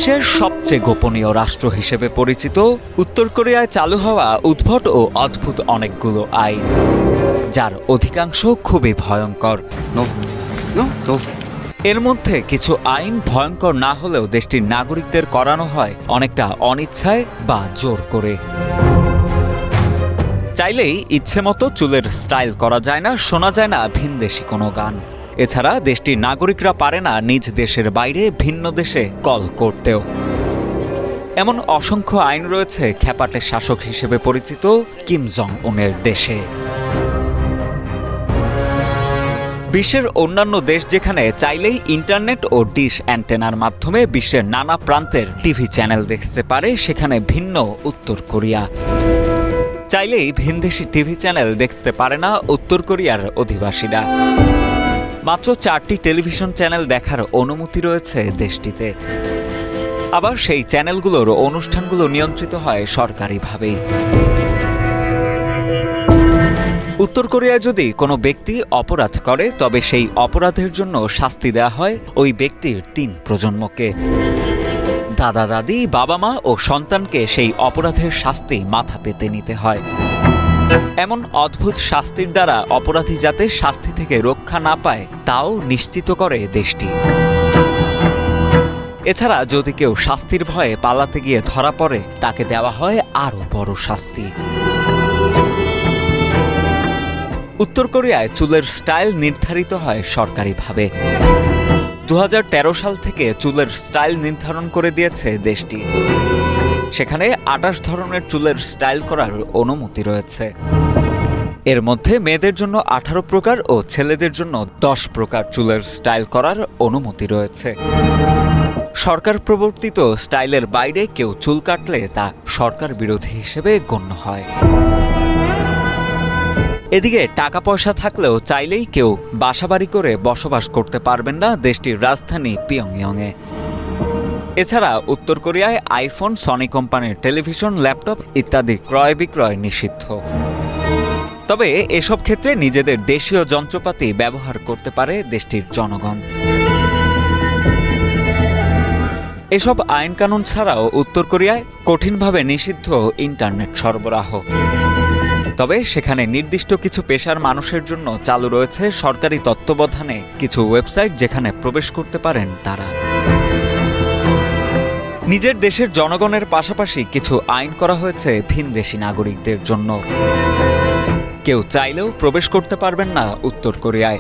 বিশ্বের সবচেয়ে গোপনীয় রাষ্ট্র হিসেবে পরিচিত উত্তর কোরিয়ায় চালু হওয়া উদ্ভট ও অদ্ভুত অনেকগুলো আইন, যার অধিকাংশ খুবই ভয়ঙ্কর। এর মধ্যে কিছু আইন ভয়ঙ্কর না হলেও দেশটির নাগরিকদের করানো হয় অনেকটা অনিচ্ছায় বা জোর করে। চাইলেই ইচ্ছে মতো চুলের স্টাইল করা যায় না, শোনা যায় না ভিনদেশি কোনো গান। এছাড়া দেশটির নাগরিকরা পারে না নিজ দেশের বাইরে ভিন্ন দেশে কল করতেও। এমন অসংখ্য আইন রয়েছে খ্যাপাটে শাসক হিসেবে পরিচিত কিম জং উনের দেশে। বিশ্বের অন্যান্য দেশ যেখানে চাইলেই ইন্টারনেট ও ডিশ অ্যান্টেনার মাধ্যমে বিশ্বের নানা প্রান্তের টিভি চ্যানেল দেখতে পারে, সেখানে ভিন্ন উত্তর কোরিয়া। চাইলেই ভিনদেশি টিভি চ্যানেল দেখতে পারে না উত্তর কোরিয়ার অধিবাসীরা। মাত্র 4টি টেলিভিশন চ্যানেল দেখার অনুমতি রয়েছে দেশটিতে। আবার সেই চ্যানেলগুলোর অনুষ্ঠানগুলো নিয়ন্ত্রিত হয় সরকারিভাবেই। উত্তর কোরিয়ায় যদি কোনো ব্যক্তি অপরাধ করে, তবে সেই অপরাধের জন্য শাস্তি দেওয়া হয় ওই ব্যক্তির 3 প্রজন্মকে। দাদা দাদি, বাবা মা ও সন্তানকে সেই অপরাধের শাস্তি মাথা পেতে নিতে হয়। এমন অদ্ভুত শাস্তির দ্বারা অপরাধী যাতে শাস্তি থেকে রক্ষা না পায় তাও নিশ্চিত করে দেশটি। এছাড়া যদি কেউ শাস্তির ভয়ে পালাতে গিয়ে ধরা পড়ে, তাকে দেওয়া হয় আরও বড় শাস্তি। উত্তর কোরিয়ায় চুলের স্টাইল নির্ধারিত হয় সরকারিভাবে। 2013 সাল থেকে চুলের স্টাইল নির্ধারণ করে দিয়েছে দেশটি। সেখানে 28 ধরনের চুলের স্টাইল করার অনুমতি রয়েছে। এর মধ্যে মেয়েদের জন্য 18 প্রকার ও ছেলেদের জন্য 10 প্রকার চুলের স্টাইল করার অনুমতি রয়েছে। সরকার প্রবর্তিত স্টাইলের বাইরে কেউ চুল কাটলে তা সরকার বিরোধী হিসেবে গণ্য হয়। এদিকে টাকা পয়সা থাকলেও চাইলেই কেউ বাসাবাড়ি করে বসবাস করতে পারবেন না দেশটির রাজধানী পিয়ংইয়ংয়ে। এছাড়া উত্তর কোরিয়ায় আইফোন, সনি কোম্পানির টেলিভিশন, ল্যাপটপ ইত্যাদি ক্রয় বিক্রয় নিষিদ্ধ। তবে এসব ক্ষেত্রে নিজেদের দেশীয় যন্ত্রপাতি ব্যবহার করতে পারে দেশটির জনগণ। এসব আইনকানুন ছাড়াও উত্তর কোরিয়ায় কঠিনভাবে নিষিদ্ধ ইন্টারনেট সরবরাহ। তবে সেখানে নির্দিষ্ট কিছু পেশার মানুষের জন্য চালু রয়েছে সরকারি তত্ত্বাবধানে কিছু ওয়েবসাইট, যেখানে প্রবেশ করতে পারেন তারা। নিজের দেশের জনগণের পাশাপাশি কিছু আইন করা হয়েছে ভিনদেশি নাগরিকদের জন্য। কেউ চাইলেও প্রবেশ করতে পারবেন না উত্তর কোরিয়ায়।